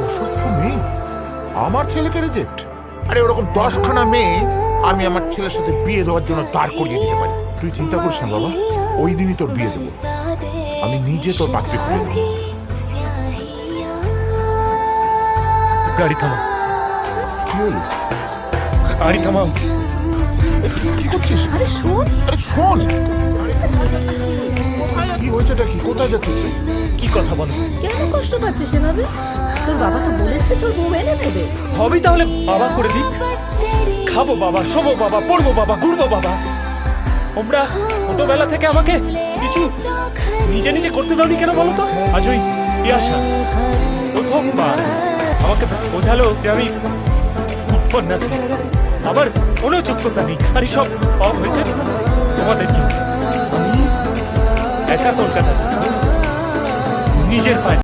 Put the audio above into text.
অসভ্য মেয়ে আমার ছেলেকে রিজেক্ট। আরে ওরকম 10খানা মেয়ে আমি আমার ছেলের সাথে বিয়ে দেওয়ার জন্য দাঁড় করিয়ে দিতে পারি। তুই চিন্তা করিস না বাবা, ওই দিনই তোর বিয়ে দেবো। আমি নিজে তোর বাক্যে খুলে দেবো। গাড়ি থামাও, কি হলো? গাড়ি থামাও। কি করছিস? আরে শোন, আরে শোন, কি হয়েছেটা কি? কোথায় যাচ্ছিস তুই? কি কথা বলো? কেন কষ্ট পাচ্ছিস সেভাবে? তোর বাবা তো বলেছে তোর বউ এনে দেবে। হবেই তাহলে বাবা করে দিক। খাবো বাবা, শোবো বাবা, পড়বো বাবা, ঘুরবো বাবা। তোমরা ছোটবেলা থেকে আমাকে কিছু নিজে নিজে করতে দাওনি কেন বলো তো? আজ ওই ইয়াশা প্রথমবার আমাকে বোঝালো যে আমি উৎপন্ন না, আমার কোনো যোগ্যতা নেই। আর সব সব হয়েছে তোমাদের জন্য। আমি একা কলকাতা নিজের পায়ে